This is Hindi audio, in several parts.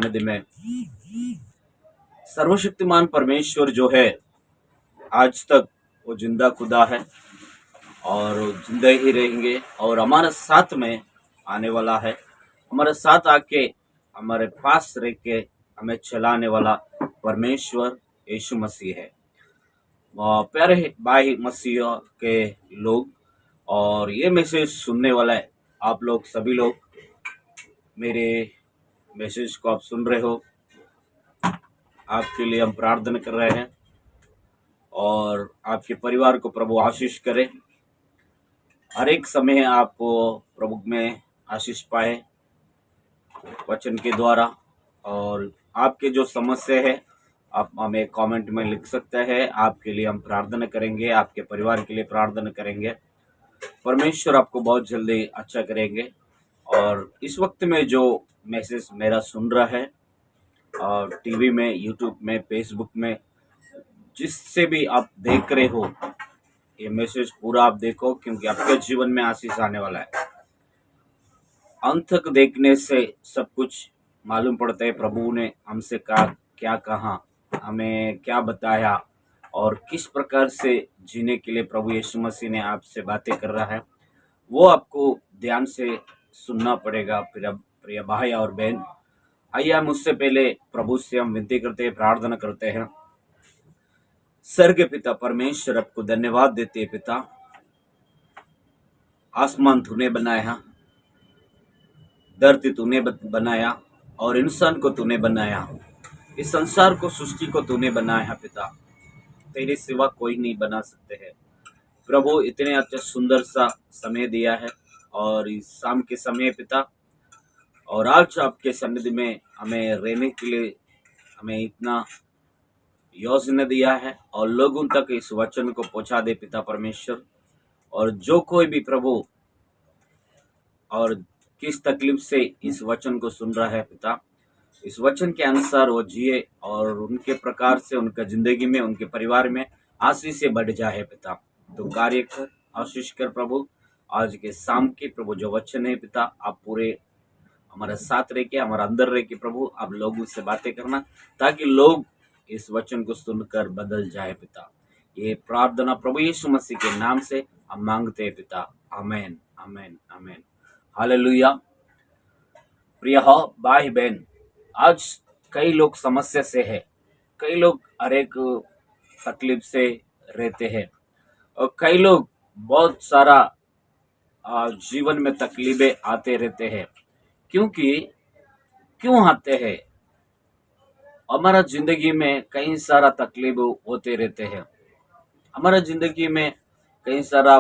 सन्निधि में सर्वशक्तिमान परमेश्वर जो है आज तक वो जिंदा खुदा है और जिंदा ही रहेंगे और हमारे साथ में आने वाला है। हमारे साथ आके हमारे पास रह के हमें चलाने वाला परमेश्वर यीशु मसीह है। प्यारे भाई मसीह के लोग और ये मैसेज सुनने वाला है, आप लोग सभी लोग मेरे मैसेज को आप सुन रहे हो, आपके लिए हम प्रार्थना कर रहे हैं और आपके परिवार को प्रभु आशीष करे। हर एक समय आप प्रभु में आशीष पाए वचन के द्वारा। और आपके जो समस्या है आप हमें कमेंट में लिख सकते हैं, आपके लिए हम प्रार्थना करेंगे, आपके परिवार के लिए प्रार्थना करेंगे। परमेश्वर आपको बहुत जल्दी अच्छा करेंगे। और इस वक्त में जो मैसेज मेरा सुन रहा है और टीवी में, यूट्यूब में, फेसबुक में, जिससे भी आप देख रहे हो, ये मैसेज पूरा आप देखो, क्योंकि आपके जीवन में आशीष आने वाला है। अंत तक देखने से सब कुछ मालूम पड़ता है प्रभु ने हमसे क्या कहा, हमें क्या बताया और किस प्रकार से जीने के लिए प्रभु यीशु मसीह ने आपसे बातें कर रहा है, वो आपको ध्यान से सुनना पड़ेगा। प्रिय भाई और बहन, आइए हम उससे पहले प्रभु से हम विनती करते हैं, प्रार्थना करते हैं। स्वर्ग पिता परमेश्वर, आपको धन्यवाद देते हैं। पिता, आसमान तूने बनाया, धरती तूने बनाया और इंसान को तूने बनाया, इस संसार को, सृष्टि को तूने बनाया। पिता, तेरे सिवा कोई नहीं बना सकते हैं। प्रभु, इतने अच्छा सुंदर सा समय दिया है और इस शाम के समय पिता, और आज आपके सन्निधि में हमें रहने के लिए हमें इतना योजना दिया है और लोगों तक इस वचन को पहुंचा दे पिता परमेश्वर। और जो कोई भी प्रभु और किस तकलीफ से इस वचन को सुन रहा है पिता, इस वचन के अनुसार वो जिए और उनके प्रकार से उनका जिंदगी में, उनके परिवार में आशीष से बढ़ जाए। पिता, तो कार्य कर, आशीष कर प्रभु। आज के शाम के प्रभु जो वचन है पिता, आप पूरे हमारे साथ रह के, हमारे अंदर रह के प्रभु आप लोगों से बातें करना, ताकि लोग इस वचन को सुनकर बदल जाए। पिता, ये प्रार्थना प्रभु यीशु मसीह के नाम से हम मांगते हैं पिता। Amen, amen, amen, hallelujah. प्रिय भाई बहन, आज कई लोग समस्या से है, कई लोग हर एक तकलीफ से रहते हैं और कई लोग बहुत सारा जीवन में तकलीफें आते रहते हैं। क्यों आते हैं? हमारा जिंदगी में कई सारा तकलीफ होते रहते हैं, हमारा जिंदगी में कई सारा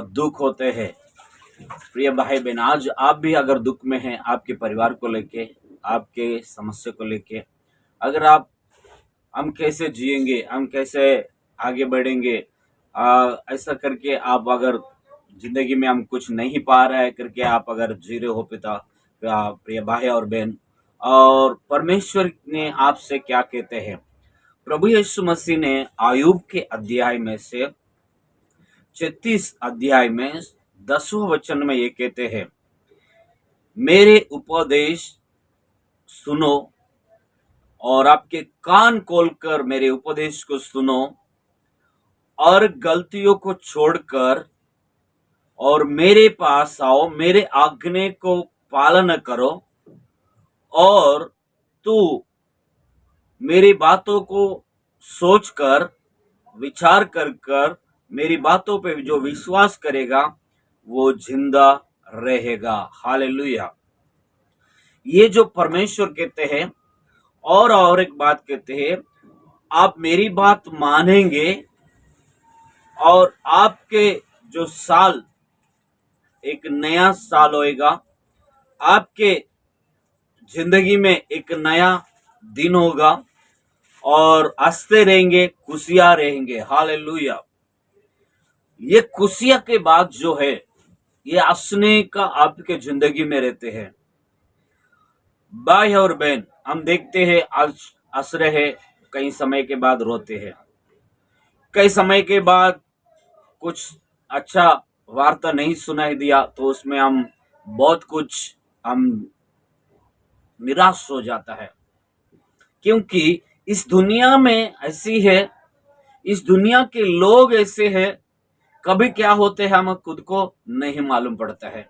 दुख होते हैं। प्रिय भाई बहन, आज आप भी अगर दुख में हैं, आपके परिवार को लेके, आपके समस्या को लेके, अगर हम कैसे जिएंगे, हम कैसे आगे बढ़ेंगे, ऐसा करके आप अगर जिंदगी में हम कुछ नहीं पा रहे है करके आप अगर जी रहे हो पिता, प्रिय भाई और बहन, और परमेश्वर ने आपसे क्या कहते हैं? प्रभु यीशु मसीह ने आयुब के अध्याय में से 36 अध्याय में 10वें वचन में ये कहते हैं, मेरे उपदेश सुनो और आपके कान खोलकर मेरे उपदेश को सुनो और गलतियों को छोड़कर और मेरे पास आओ, मेरे आज्ञा को पालन करो और तू मेरी बातों को सोचकर, विचार कर मेरी बातों पे जो विश्वास करेगा वो जिंदा रहेगा। हालेलुया। ये जो परमेश्वर कहते हैं, और एक बात कहते हैं, आप मेरी बात मानेंगे और आपके जो साल एक नया साल होएगा, आपके जिंदगी में एक नया दिन होगा और हंसते रहेंगे, खुशियां रहेंगे। हालेलुया। ये खुशियां के बाद जो है, ये हंसने का आपके जिंदगी में रहते हैं। भाई और बहन, हम देखते हैं आज हंस रहे, कई समय के बाद रोते हैं, कई समय के बाद कुछ अच्छा वार्ता नहीं सुनाई दिया तो उसमें हम बहुत कुछ हम निराश हो जाता है, क्योंकि इस दुनिया में ऐसी है, इस दुनिया के लोग ऐसे हैं, कभी क्या होते हैं हमें खुद को नहीं मालूम पड़ता है।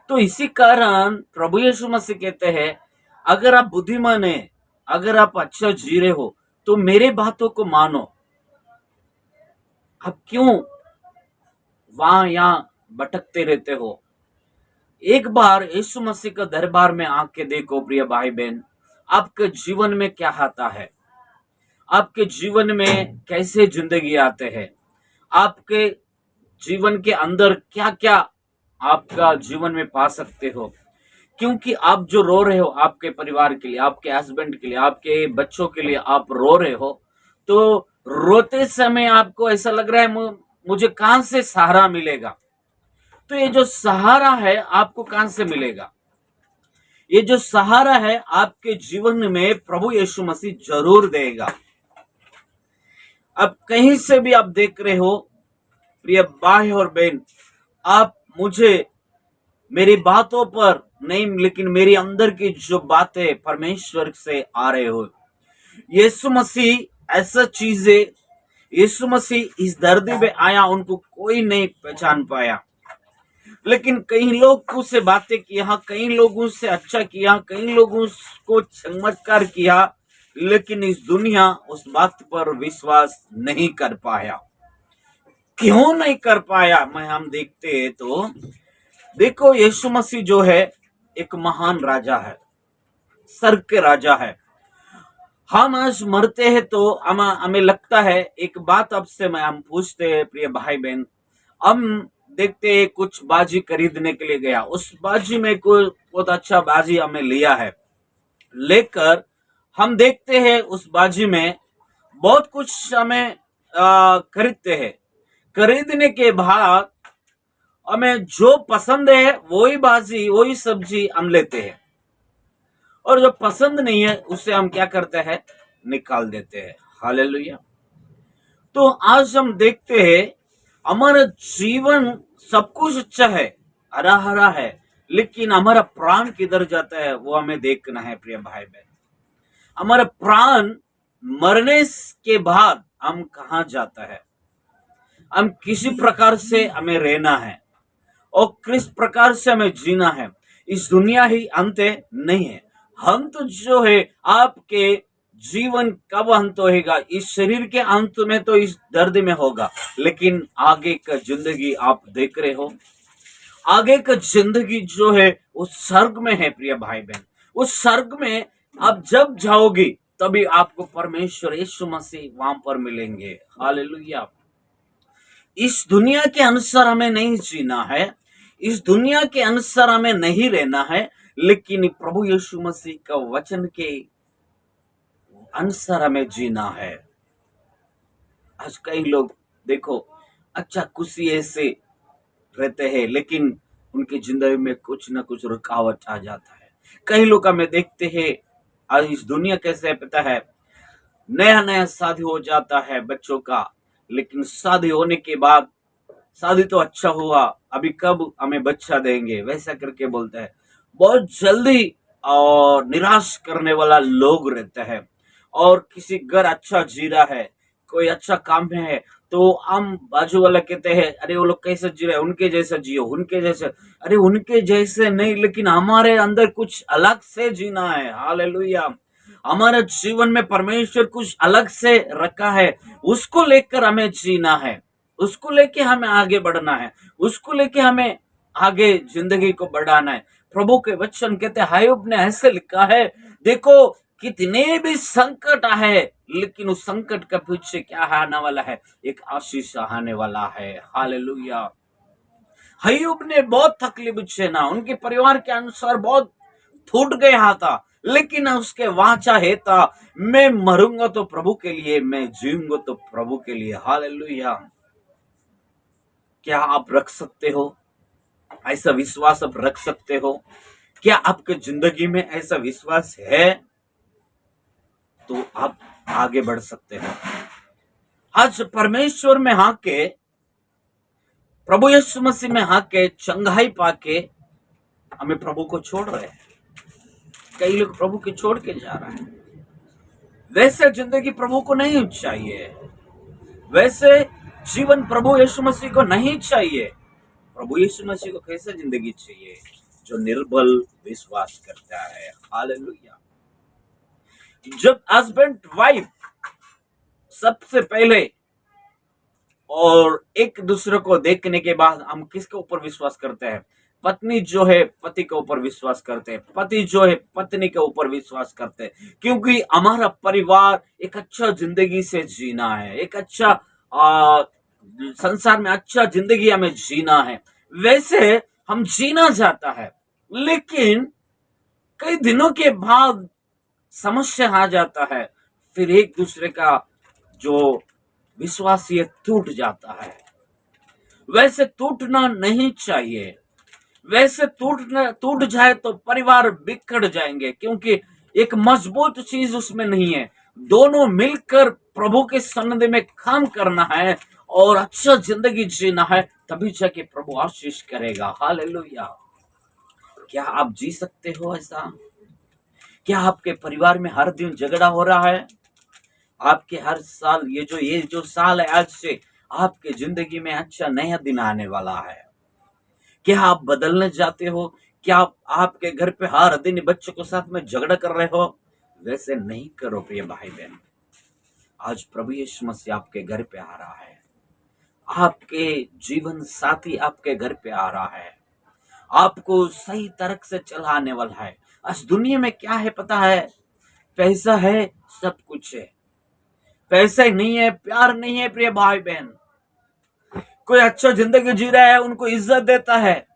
तो इसी कारण प्रभु यीशु मसीह कहते हैं, अगर आप बुद्धिमान है, अगर आप अच्छा जी रहे हो, तो मेरे बातों को मानो। आप क्यों वहां यहां भटकते रहते हो? एक बार यीशु मसीह का दरबार में आके देखो प्रिय भाई बहन, आपके जीवन में क्या आता है, आपके जीवन में कैसे जिंदगी आते हैं, आपके जीवन के अंदर क्या क्या आपका जीवन में पा सकते हो। क्योंकि आप जो रो रहे हो आपके परिवार के लिए, आपके हस्बैंड के लिए, आपके बच्चों के लिए आप रो रहे हो, तो रोते समय आपको ऐसा लग रहा है मुझे कहां से सहारा मिलेगा। तो ये जो सहारा है आपको कहां से मिलेगा? ये जो सहारा है आपके जीवन में प्रभु यीशु मसीह जरूर देगा। अब कहीं से भी आप देख रहे हो प्रिय भाई और बहन, आप मुझे मेरी बातों पर नहीं, लेकिन मेरी अंदर की जो बातें परमेश्वर से आ रहे हो, यीशु मसीह ऐसा चीजें, यीशु मसीह इस धरती पे आया, उनको कोई नहीं पहचान पाया, लेकिन कई लोग उससे बातें किया, कई लोगों से अच्छा किया, कई लोगों को चमत्कार किया, लेकिन इस दुनिया उस बात पर विश्वास नहीं कर पाया। क्यों नहीं कर पाया? मैं हम देखते हैं तो देखो, यीशु मसीह जो है एक महान राजा है, स्वर्ग के राजा है। हम आज मरते हैं तो हमें लगता है, एक बात अब से मैं हम पूछते हैं प्रिय भाई बहन, हम देखते हैं कुछ बाजी खरीदने के लिए गया, उस बाजी में कोई बहुत अच्छा बाजी हमें लिया है, लेकर हम देखते हैं उस बाजी में बहुत कुछ हमें खरीदते हैं। खरीदने के बाद हमें जो पसंद है वही बाजी, वही सब्जी हम लेते हैं, और जो पसंद नहीं है उसे हम क्या करते हैं? निकाल देते हैं। हालेलुया। तो आज हम देखते हैं हमारा जीवन सब कुछ अच्छा है, हरा हरा है, लेकिन हमारा प्राण किधर जाता है वो हमें देखना है प्रिय भाई बहन। हमारा प्राण मरने के बाद हम कहां जाता है, हम किसी प्रकार से हमें रहना है और किस प्रकार से हमें जीना है। इस दुनिया ही अंत नहीं है। अंत जो है आपके जीवन कब अंत होगा? इस शरीर के अंत में तो इस दर्द में होगा, लेकिन आगे का जिंदगी आप देख रहे हो, आगे का जिंदगी जो है वो स्वर्ग में है प्रिय भाई बहन। उस स्वर्ग में आप जब जाओगे तभी आपको परमेश्वर यीशु मसीह वहां पर मिलेंगे। हालेलुया। इस दुनिया के अनुसार हमें नहीं जीना है, इस दुनिया के अनुसार हमें नहीं रहना है, लेकिन प्रभु यीशु मसीह का वचन के अनुसार हमें जीना है। आज कई लोग देखो अच्छा खुशी ऐसे रहते हैं, लेकिन उनकी जिंदगी में कुछ ना कुछ रुकावट आ जाता है। कई लोग हमें देखते हैं, आज इस दुनिया कैसे पता है, नया नया शादी हो जाता है बच्चों का, लेकिन शादी होने के बाद, शादी तो अच्छा हुआ, अभी कब हमें बच्चा देंगे, वैसा करके बोलता है। बहुत जल्दी और निराश करने वाला लोग रहता है। और किसी घर अच्छा जी रहा है, कोई अच्छा काम में है, तो हम बाजू वाला कहते हैं अरे वो लोग कैसे जी रहे हैं, उनके जैसा जियो, उनके जैसे। अरे उनके जैसे नहीं, लेकिन हमारे अंदर कुछ अलग से जीना है। हालेलुया। हमारे जीवन में परमेश्वर कुछ अलग से रखा है, उसको लेकर हमें जीना है, उसको लेके हमें आगे बढ़ना है, उसको लेके हमें आगे जिंदगी को बढ़ाना है। प्रभु के वचन कहते हैं, हायूब ने ऐसे लिखा है, देखो कितने भी संकट आए, लेकिन उस संकट के पीछे क्या आने वाला है? एक आशीष आने वाला है। हालेलुया। हयूब ने बहुत तकलीफ झेला, उनके परिवार के अनुसार बहुत फूट गया था, लेकिन उसके वाचा है था, मैं मरूंगा तो प्रभु के लिए, मैं जीऊंगा तो प्रभु के लिए। हालेलुया। क्या आप रख सकते हो ऐसा विश्वास? आप रख सकते हो? क्या आपके जिंदगी में ऐसा विश्वास है? तो आप आगे बढ़ सकते हो। आज परमेश्वर में हाके, प्रभु यीशु मसीह में हाके चंगाई पाके हमें प्रभु को छोड़ रहे हैं। कई लोग प्रभु के छोड़ के जा रहा है। वैसे जिंदगी प्रभु को नहीं चाहिए, वैसे जीवन प्रभु यीशु मसीह को नहीं चाहिए। प्रभु यीशु मसीह को कैसे जिंदगी चाहिए? जो निर्बल विश्वास करता है। हालेलुया। जब हस्बैंड वाइफ सबसे पहले और एक दूसरे को देखने के बाद हम किसके ऊपर विश्वास करते हैं? पत्नी जो है पति के ऊपर विश्वास करते हैं, पति जो है पत्नी के ऊपर विश्वास करते हैं, क्योंकि हमारा परिवार एक अच्छा जिंदगी से जीना है, एक अच्छा संसार में अच्छा जिंदगी हमें जीना है। वैसे हम जीना चाहता है, लेकिन कई दिनों के बाद समस्या आ जाता है, फिर एक दूसरे का जो विश्वास ये टूट जाता है। वैसे टूटना नहीं चाहिए। वैसे टूट जाए तो परिवार बिखर जाएंगे, क्योंकि एक मजबूत चीज उसमें नहीं है। दोनों मिलकर प्रभु के सन्निधि में काम करना है और अच्छा जिंदगी जीना है, तभी जाके प्रभु आशीष करेगा। हालेलुया। क्या आप जी सकते हो ऐसा? क्या आपके परिवार में हर दिन झगड़ा हो रहा है? आपके हर साल ये जो साल है, आज से आपके जिंदगी में अच्छा नया दिन आने वाला है। क्या आप बदलने जाते हो? क्या आपके घर पे हर दिन बच्चों के साथ में झगड़ा कर रहे हो? वैसे नहीं करो प्रिय भाई बहन। आज प्रभु यीशु मसीह आपके घर पे आ रहा है, आपके जीवन साथी आपके घर पे आ रहा है, आपको सही तरह से चलाने वाला है। आज दुनिया में क्या है पता है? पैसा है, सब कुछ है। पैसा नहीं है, प्यार नहीं है प्रिय भाई बहन। कोई अच्छा जिंदगी जी रहा है, उनको इज्जत देता है।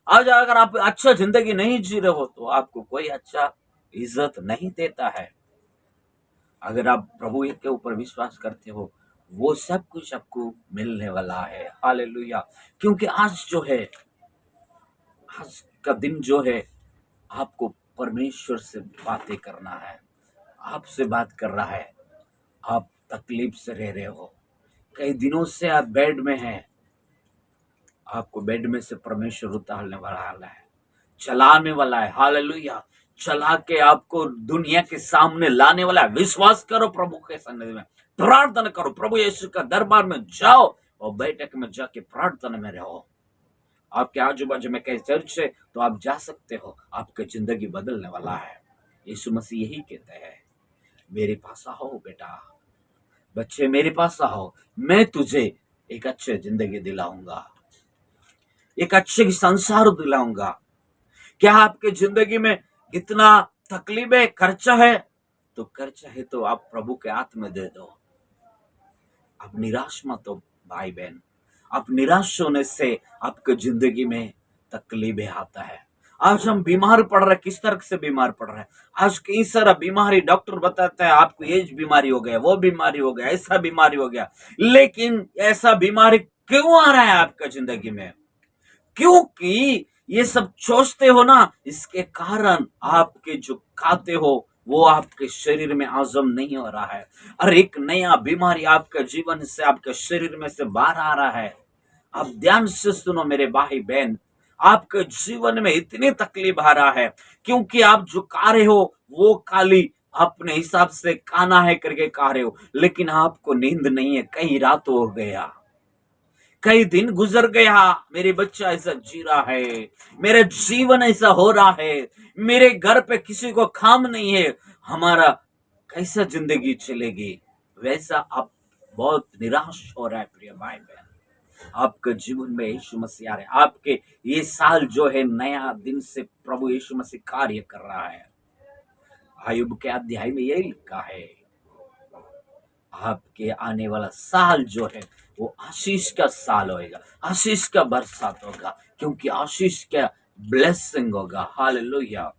आज अगर आप अच्छा जिंदगी नहीं जी रहे हो तो आपको कोई अच्छा इज्जत नहीं देता है। अगर आप प्रभु के ऊपर विश्वास करते हो, वो सब कुछ आपको मिलने वाला है। हालेलुया। क्योंकि आज जो है, आज का दिन जो है, आपको परमेश्वर से बातें करना है, आपसे बात कर रहा है। आप तकलीफ से रह रहे हो, कई दिनों से आप बेड में हैं, आपको बेड में से परमेश्वर उतारने वाला है, चलाने वाला है। हालेलुया। चला के आपको दुनिया के सामने लाने वाला है। विश्वास करो प्रभु के सन्निधि में, प्रार्थना करो, प्रभु यीशु का दरबार में जाओ और बैठक में जाके प्रार्थना में रहो। आपके आजू बाजू में कई चर्च है तो आप जा सकते हो, आपकी जिंदगी बदलने वाला है। यीशु मसीह यही कहते हैं, मेरे पास आओ बेटा, बच्चे मेरे पास आओ, मैं तुझे एक अच्छी जिंदगी दिलाऊंगा, एक अच्छे संसार दिलाऊंगा। क्या आपके जिंदगी में इतना तकलीफ है, खर्चा है? तो खर्चा है तो आप प्रभु के हाथ में दे दो। आप निराश मत हो भाई बहन। आप निराश होने से आपके जिंदगी में तकलीफें आता है। आज हम बीमार पड़ रहे, किस तरह से बीमार पड़ रहे हैं? आज कई सारा बीमारी, डॉक्टर बताता है आपको एज बीमारी हो गया, वो बीमारी हो गया, ऐसा बीमारी हो गया। लेकिन ऐसा बीमारी क्यों आ रहा है आपका जिंदगी में? क्योंकि ये सब सोचते हो ना, इसके कारण आपके जो खाते हो वो आपके शरीर में हजम नहीं हो रहा है, और एक नया बीमारी आपके जीवन से, आपके शरीर में से बाहर आ रहा है। आप ध्यान से सुनो मेरे भाई बहन, आपके जीवन में इतनी तकलीफ आ रहा है क्योंकि आप जो खा रहे हो वो खाली अपने हिसाब से खाना है करके खा रहे हो, लेकिन आपको नींद नहीं है। कई रात हो गया, कई दिन गुजर गया, मेरे बच्चा ऐसा जी रहा है, मेरे जीवन ऐसा हो रहा है, मेरे घर पे किसी को काम नहीं है, हमारा कैसा जिंदगी चलेगी? वैसा आप बहुत निराश हो रहा है प्रिय भाई बहन। आपके जीवन में यीशु मसीह आ रहे, आपके ये साल जो है नया दिन से प्रभु यीशु मसीह कार्य कर रहा है। आयुब के अध्याय में यही लिखा है, आपके आने वाला साल जो है वो आशीष का साल होगा, आशीष का बरसात होगा, क्योंकि आशीष का ब्लेसिंग होगा। हालेलुया।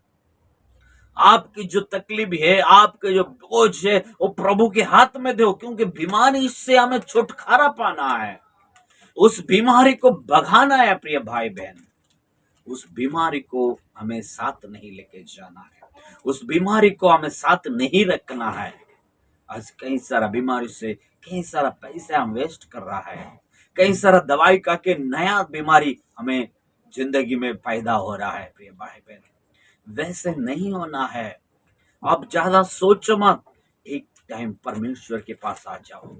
आपकी जो तकलीफ है, आपके जो बोझ है, वो प्रभु के हाथ में दो, क्योंकि बीमारी से हमें छुटकारा पाना है, उस बीमारी को भगाना है प्रिय भाई बहन। उस बीमारी को हमें साथ नहीं लेके जाना है, उस बीमारी को हमें साथ नहीं रखना है। आज कई सारा बीमारी से कई सारा पैसा हम वेस्ट कर रहा है, कई सारा दवाई का के नया बीमारी हमें जिंदगी में पैदा हो रहा है प्रिय भाई बहन। वैसे नहीं होना है। आप ज्यादा सोचो मत, एक टाइम परमेश्वर के पास आ जाओ।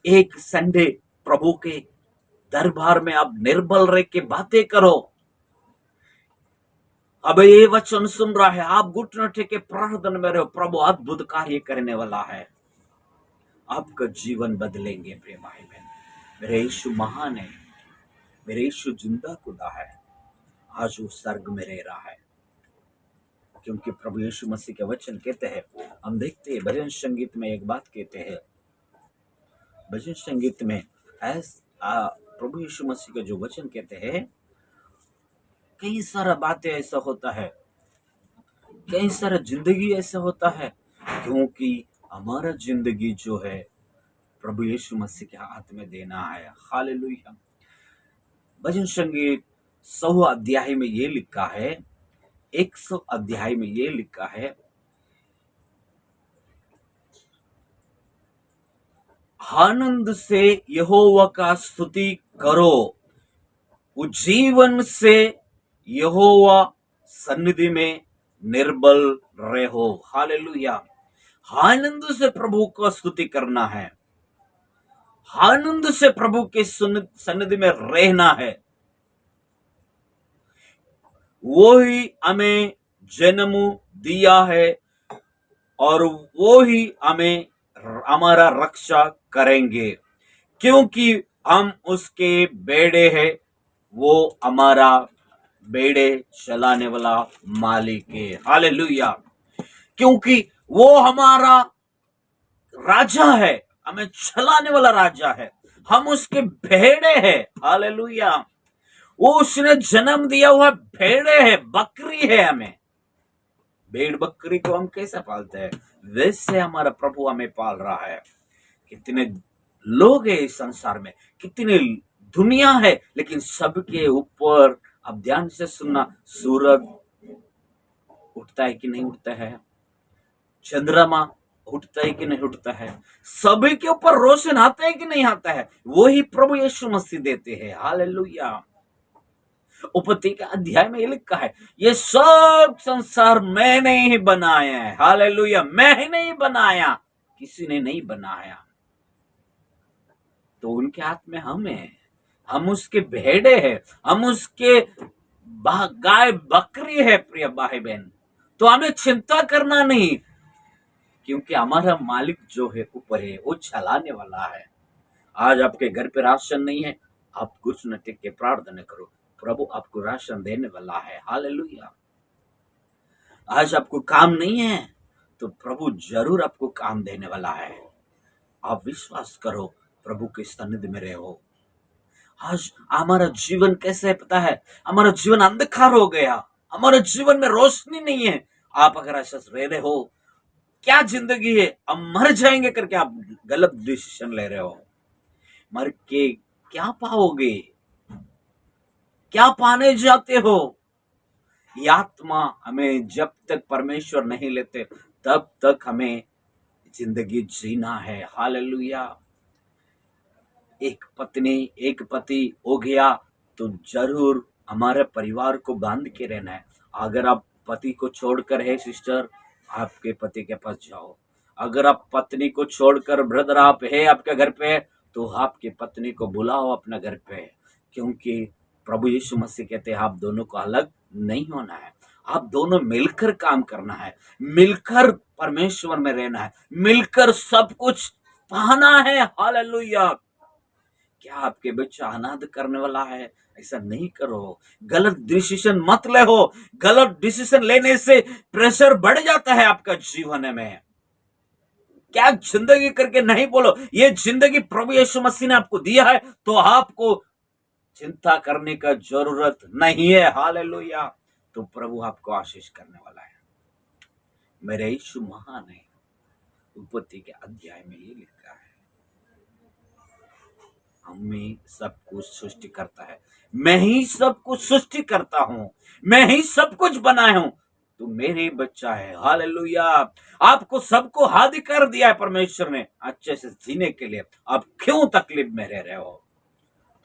एक संडे प्रभु के दरबार में आप निर्बल रह के बातें करो। अब ये वचन सुन रहा है, आप घुटने टेके प्रार्थना में रहो, प्रभु अद्भुत कार्य करने वाला है। आपका जीवन बदलेंगे प्रिय भाई बहन। मेरे यीशु महान है, मेरे यीशु जिंदा खुदा है। आज वो स्वर्ग में रह रहा है, क्योंकि प्रभु यीशु मसीह के वचन कहते हैं। हम देखते हैं भजन संगीत में एक बात कहते हैं, भजन संगीत में प्रभु यीशु मसीह के जो वचन कहते हैं, कई सारा बातें ऐसा होता है, कई सारा जिंदगी ऐसा होता है, क्योंकि हमारा जिंदगी जो है प्रभु यीशु मसीह के हाथ में देना है। हालेलुया। भजन संगीत 100 अध्याय में ये लिखा है, 100 अध्याय में ये लिखा है, आनंद से यहोवा का स्तुति करो, उज्जीवन से यहोवा सन्निधि में निर्बल रहो। हालेलुया। आनंद से प्रभु का स्तुति करना है, आनंद से प्रभु के सन्निधि में रहना है। वो ही हमें जन्म दिया है और वो ही हमें हमारा रक्षा करेंगे, क्योंकि हम उसके बेड़े हैं। वो हमारा बेड़े चलाने वाला मालिक है। हालेलुया। क्योंकि वो हमारा राजा है, हमें चलाने वाला राजा है, हम उसके भेड़े हैं। हालेलुया। वो उसने जन्म दिया हुआ भेड़े है, बकरी है। हमें भेड़ बकरी को हम कैसे पालते हैं, वैसे हमारा प्रभु हमें पाल रहा है। कितने लोग हैं इस संसार में, कितनी दुनिया है, लेकिन सबके ऊपर अब ध्यान से सुनना, सूरज उठता है कि नहीं उठता है, चंद्रमा उठता है कि नहीं उठता है, सभी के ऊपर रोशन आता है कि नहीं आता है, वही प्रभु यीशु मसीह देते हैं। हालेलुया। उत्पत्ति के अध्याय में ये लिखा है, ये सब संसार मैंने ही बनाया है। हालेलुया। मैं ही नहीं बनाया, किसी ने नहीं बनाया। तो उनके हाथ में हम हैं, हम उसके भेड़े हैं, हम उसके गाय बकरी है। प्रिय भाई बहन, तो हमें चिंता करना नहीं, क्योंकि हमारा मालिक जो है ऊपर है, वो चलाने वाला है। आज आपके घर पे राशन नहीं है, आप कुछ न टिक के प्रार्थना करो, प्रभु आपको राशन देने वाला है। हालेलुया। आज आपको काम नहीं है, तो प्रभु जरूर आपको काम देने वाला है। आप विश्वास करो, प्रभु के सन्निधि में रहो। आज हमारा जीवन कैसे है पता है, हमारा जीवन अंधकार हो गया, हमारे जीवन में रोशनी नहीं है। आप अगर ऐसा रह रहे हो, क्या जिंदगी है, हम मर जाएंगे करके आप गलत डिसीजन ले रहे हो। मर के क्या पाओगे, क्या पाने जाते हो? ये आत्मा हमें जब तक परमेश्वर नहीं लेते, तब तक हमें जिंदगी जीना है। हालेलुया। एक पत्नी एक पति हो गया तो जरूर हमारे परिवार को बांध के रहना है। अगर आप पति को छोड़कर है सिस्टर, आपके पति के पास जाओ। अगर आप पत्नी को छोड़कर ब्रदर आप है आपके घर पे, तो आपकी पत्नी को बुलाओ अपने घर पे, क्योंकि प्रभु यीशु मसीह कहते हैं आप दोनों को अलग नहीं होना है, आप दोनों मिलकर काम करना है, मिलकर परमेश्वर में रहना है, मिलकर सब कुछ पाना है। हालेलुया। क्या आपके बच्चा अनाथ करने वाला है? ऐसा नहीं करो, गलत डिसीजन मत ले हो। गलत डिसीजन लेने से प्रेशर बढ़ जाता है आपका जीवन में। क्या जिंदगी करके नहीं बोलो, ये जिंदगी प्रभु यीशु मसीह ने आपको दिया है, तो आपको चिंता करने का जरूरत नहीं है। हालेलुया। तो प्रभु आपको आशीष करने वाला है। मेरे यीशु महान है। उत्पत्ति के अध्याय में ये लिखा है, हमें सब कुछ सृष्टि करता है, मैं ही सब कुछ सृष्टि करता हूं, मैं ही सब कुछ बनाया हूं, तो मेरे बच्चा है। हालेलुया। आपको सबको अधिकार दिया है परमेश्वर ने अच्छे से जीने के लिए। आप क्यों तकलीफ में रह रहे हो?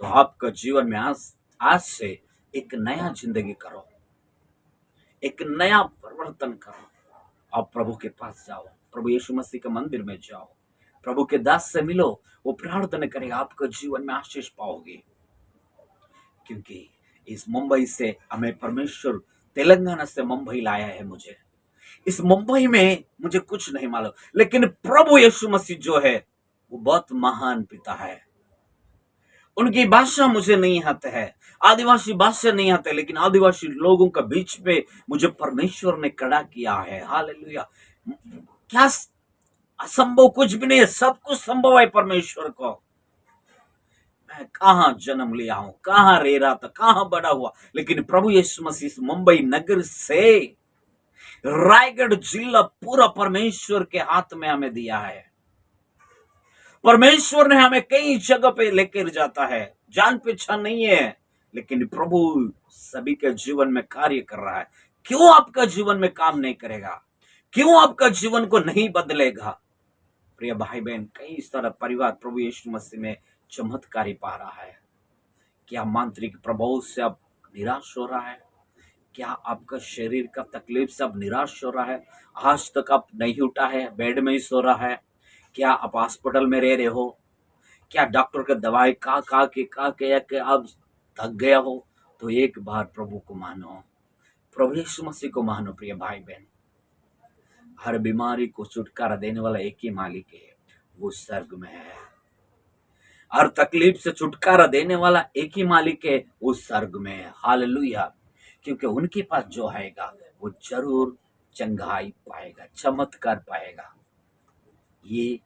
तो आपका जीवन में आज से एक नया जिंदगी करो, एक नया परिवर्तन करो। आप प्रभु के पास जाओ, प्रभु यीशु मसीह के मंदिर में जाओ, प्रभु के दास से मिलो, वो प्रार्थना करेगा, आपके जीवन में आशीष पाओगे। क्योंकि इस मुंबई से हमें परमेश्वर, तेलंगाना से मुंबई लाया है मुझे। इस मुंबई में मुझे कुछ नहीं मालूम, लेकिन प्रभु यीशु मसीह जो है वो बहुत महान पिता है। उनकी भाषा मुझे नहीं आती है, आदिवासी भाषा नहीं आते, लेकिन आदिवासी लोगों के बीच में मुझे परमेश्वर ने खड़ा किया है। हालेलुया। क्या असंभव कुछ भी नहीं है, सब कुछ संभव है परमेश्वर को। मैं कहाँ जन्म लिया हूं, कहाँ रह रहा था, कहाँ बड़ा हुआ, लेकिन प्रभु यीशु मसीह मुंबई नगर से रायगढ़ जिला पूरा परमेश्वर के हाथ में हमें दिया है। परमेश्वर ने हमें कई जगह पे लेकर जाता है, जान पहचान नहीं है, लेकिन प्रभु सभी के जीवन में कार्य कर रहा है। क्यों आपका जीवन में काम नहीं करेगा? क्यों आपका जीवन को नहीं बदलेगा? प्रिय भाई बहन, कई सारा परिवार प्रभु यीशु मसीह में चमत्कारी पा रहा है। क्या मांत्रिक प्रभाव से आप निराश हो रहा है? क्या आपका शरीर का तकलीफ से आप निराश हो रहा है? आज तक आप नहीं उठा है, बेड में ही सो रहा है? क्या आप हॉस्पिटल में रह रहे हो? क्या डॉक्टर का दवाई खा के आप थक गया हो? तो एक बार प्रभु को मानो, प्रभु यीशु मसीह को मानो। प्रिय भाई बहन, हर बीमारी को छुटकारा देने वाला एक ही मालिक है, वो स्वर्ग में है। हर तकलीफ से छुटकारा देने वाला एक ही मालिक है, वो स्वर्ग में है। हालेलुया। क्योंकि उनके पास जो आएगा वो जरूर चंगाई पाएगा, चमत्कार पाएगा। ये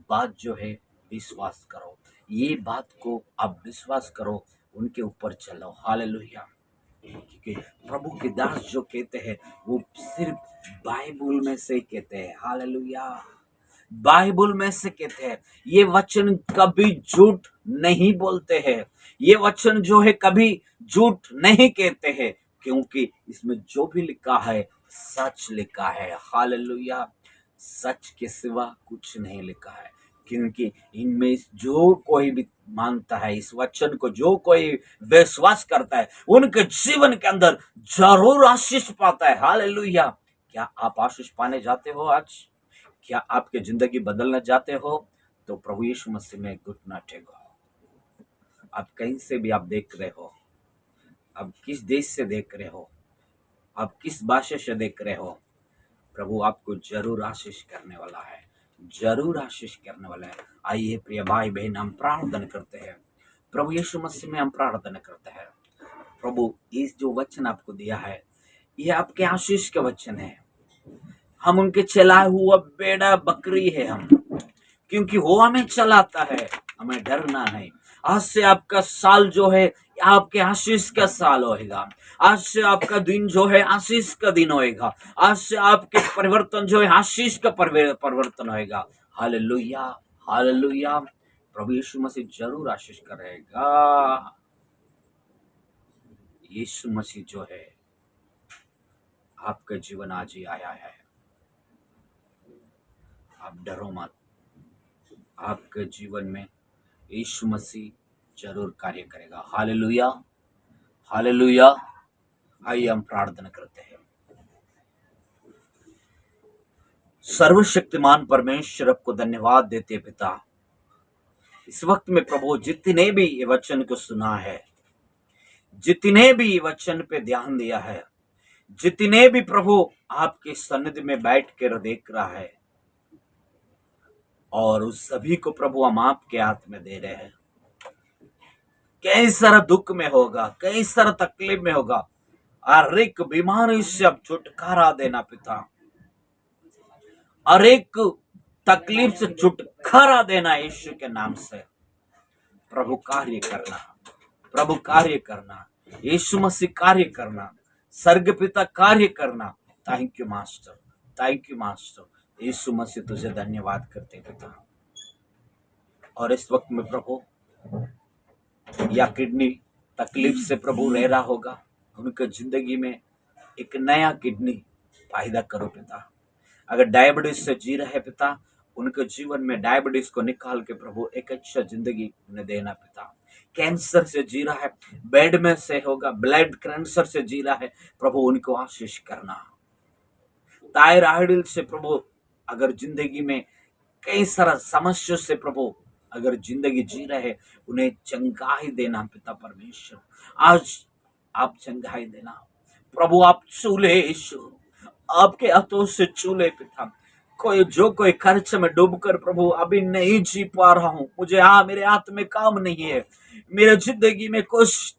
बात जो है विश्वास करो, ये बात को आप विश्वास करो, उनके ऊपर चलो। हालेलुया। क्योंकि प्रभु के दास जो कहते हैं वो सिर्फ बाइबल में से कहते हैं। हालेलुया। बाइबल में से कहते हैं, ये वचन कभी झूठ नहीं बोलते हैं, ये वचन जो है कभी झूठ नहीं कहते हैं, क्योंकि इसमें जो भी लिखा है सच लिखा है। हालेलुया। सच के सिवा कुछ नहीं लिखा है, क्योंकि इनमें जो कोई भी मानता है, इस वचन को जो कोई विश्वास करता है, उनके जीवन के अंदर जरूर आशीष पाता है। हालेलुया। क्या आप आशीष पाने जाते हो आज? क्या आपकी जिंदगी बदलना चाहते हो? तो प्रभु यीशु मसीह में घुटना टेको। आप कहीं से भी आप देख रहे हो, आप किस देश से देख रहे हो, आप किस भाषा से देख रहे हो, प्रभु आपको जरूर आशीष करने वाला है, जरूर आशीष करने वाला है। आइए प्रिय भाई बहन, हम प्रार्थना करते हैं। प्रभु यीशु मसीह में हम प्रार्थना करते हैं। प्रभु, इस जो वचन आपको दिया है, ये आपके आशीष के वचन है। हम उनके चलाए हुआ बेड़ा बकरी है हम, क्योंकि वो हमें चलाता है, हमें डरना नहीं। आज से आपका साल जो है आपके आशीष का साल होएगा। आज से आपका दिन जो है आशीष का दिन होएगा। आज से आपके परिवर्तन जो है आशीष का परिवर्तन होएगा। Hallelujah, hallelujah. प्रभु यीशु मसीह जरूर आशीष करेगा। यीशु मसीह जो है आपका जीवन आज ही आया है, आप डरो मत। आपके जीवन में यीशु मसीह जरूर कार्य करेगा। Hallelujah, hallelujah. आइए हम प्रार्थना करते हैं। सर्वशक्तिमान परमेश्वर, आपको धन्यवाद देते पिता, इस वक्त में प्रभु जितने भी ये वचन को सुना है, जितने भी ये वचन पे ध्यान दिया है, जितने भी प्रभु आपके सन्निधि में बैठ कर देख रहा है, और उस सभी को प्रभु हम आपके हाथ में दे रहे हैं। कई सारा दुख में होगा, कई सारा तकलीफ में होगा, हर एक बीमारी से अब छुटकारा देना पिता, हर एक तकलीफ से छुटकारा देना यीशु के नाम से। प्रभु कार्य करना, प्रभु कार्य करना, यीशु मसीह कार्य करना, स्वर्ग पिता कार्य करना। Thank you master, thank you master. Yeshu Masih तुझे धन्यवाद करते पिता। और इस वक्त में प्रभु या किडनी तकलीफ से प्रभु रह रहा होगा, उनके जिंदगी में एक नया किडनी पैदा करो पिता। अगर डायबिटीज से जी रहे पिता, उनके जीवन में डायबिटीज को निकाल के प्रभु एक अच्छा जिंदगी उन्हें देना पिता। कैंसर से जी रहा है, बेड में से होगा, ब्लड कैंसर से जी रहा है, प्रभु उनको आशीष करना। थायराइड से प्रभु अगर जिंदगी में कई सारा समस्या से प्रभु अगर जिंदगी जी रहे हैं, उन्हें चंगाई देना पिता परमेश्वर। आज आप चंगाई देना प्रभु, आप चूले यीशु, आपके हाथों से चूले पिता। कोई खर्च में डूबकर प्रभु अभी नहीं जी पा रहा हूं, मुझे मेरे हाथ में काम नहीं है, मेरे जिंदगी में कुछ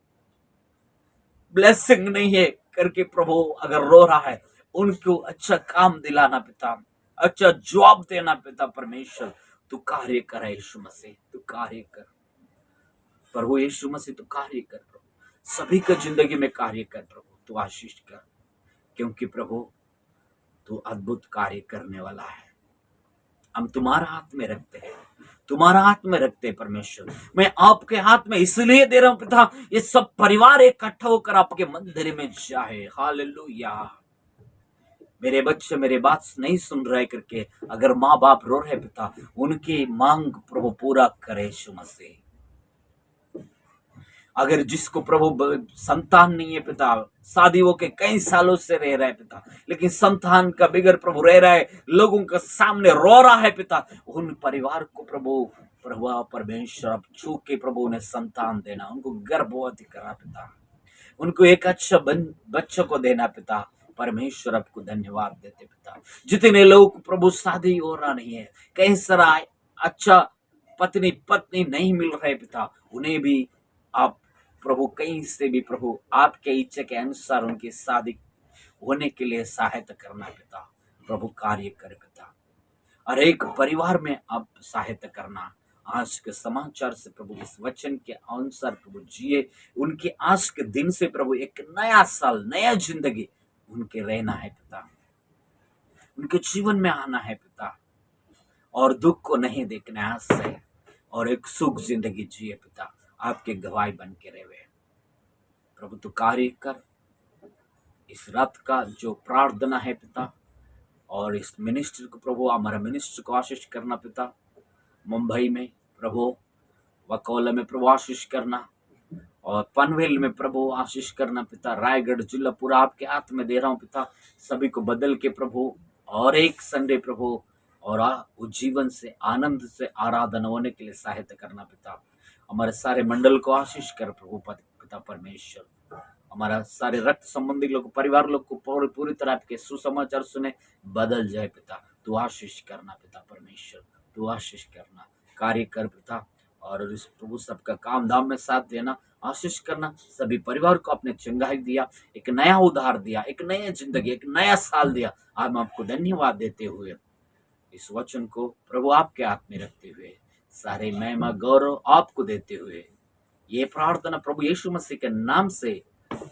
ब्लेसिंग नहीं है करके प्रभु अगर रो रहा है, उनको अच्छा काम दिलाना पिता, अच्छा जॉब देना पिता परमेश्वर। तू कार्य कर यीशु मसीह, तू कार्य कर प्रभु यीशु मसीह, तू कार्य कर प्रभु, सभी का जिंदगी में कार्य कर प्रभु, तू आशीष कर, क्योंकि प्रभु तू अद्भुत कार्य करने वाला है। हम तुम्हारा हाथ में रखते हैं, तुम्हारा हाथ में रखते हैं परमेश्वर। मैं आपके हाथ में इसलिए दे रहा हूं पिता, ये सब परिवार इकट्ठा होकर आपके मंदिर में जाए। हालेलुया। मेरे बच्चे मेरे बात नहीं सुन रहे करके अगर माँ बाप रो रहे पिता, उनकी मांग प्रभु पूरा करे यीशु मसीह। अगर जिसको प्रभु संतान नहीं है पिता, शादी होके कई सालों से रह रहा है पिता, लेकिन संतान का बिगड़ प्रभु रह रहा है, लोगों के सामने रो रहा है पिता, उन परिवार को प्रभु परमेश्वर छू के प्रभु उन्हें संतान देना, उनको गर्भवती करा पिता, उनको एक अच्छा बच्चों को देना पिता परमेश्वर। आपको धन्यवाद देते पिता। जितने लोग प्रभु शादी हो रहा नहीं है, कई सारा अच्छा पत्नी नहीं मिल रहे पिता, उन्हें भी आप प्रभु कहीं से भी प्रभु आपके इच्छा के अनुसार उनकी शादी होने के लिए सहायता करना पिता। प्रभु कार्य कर पिता, और एक परिवार में आप सहायता करना। आज के समाचार से प्रभु इस वचन के अनुसार प्रभु जिए, उनके आज के दिन से प्रभु एक नया साल, नया जिंदगी उनके रहना है पिता, उनके जीवन में आना है पिता, और दुख को नहीं देखना आज से, और एक सुख जिंदगी जिए पिता, आपके गवाही बन के रहे। प्रभु तू कार्य कर। इस रात का जो प्रार्थना है पिता, और इस मिनिस्ट्री को प्रभु, हमारा मिनिस्ट्री को आशीष करना पिता। मुंबई में प्रभु, वकोला में प्रभु आशीष करना, और पनवेल में प्रभु आशीष करना पिता। रायगढ़ जिला पूरा आपके हाथ में दे रहा हूँ पिता, सभी को बदल के प्रभु, और एक संडे प्रभु, और जीवन से आनंद से आराधना होने के लिए सहायता करना पिता। हमारे सारे मंडल को आशीष कर प्रभु पिता परमेश्वर। हमारा सारे रक्त संबंधी लोग, परिवार लोग को पूरी तरह आपके सुसमाचार सुने बदल जाए पिता। तू आशीष करना पिता परमेश्वर, तू आशीष करना, कार्य कर पिता, और इस प्रभु सबका काम धाम में साथ देना, आशीष करना। सभी परिवार को आपने चंगाई दिया, एक नया उद्धार दिया, एक नया जिंदगी, एक नया साल दिया। आज हम आपको धन्यवाद देते हुए इस वचन को प्रभु आपके हाथ में रखते हुए, सारे महिमा गौरव आपको देते हुए, ये प्रार्थना प्रभु यीशु मसीह के नाम से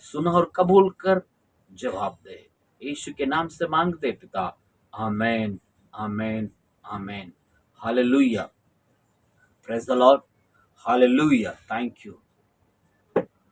सुन और कबूल कर जवाब दे। यीशु के नाम से मांगते पिता, amen, amen, amen. Hallelujah, praise the Lord, hallelujah, thank you.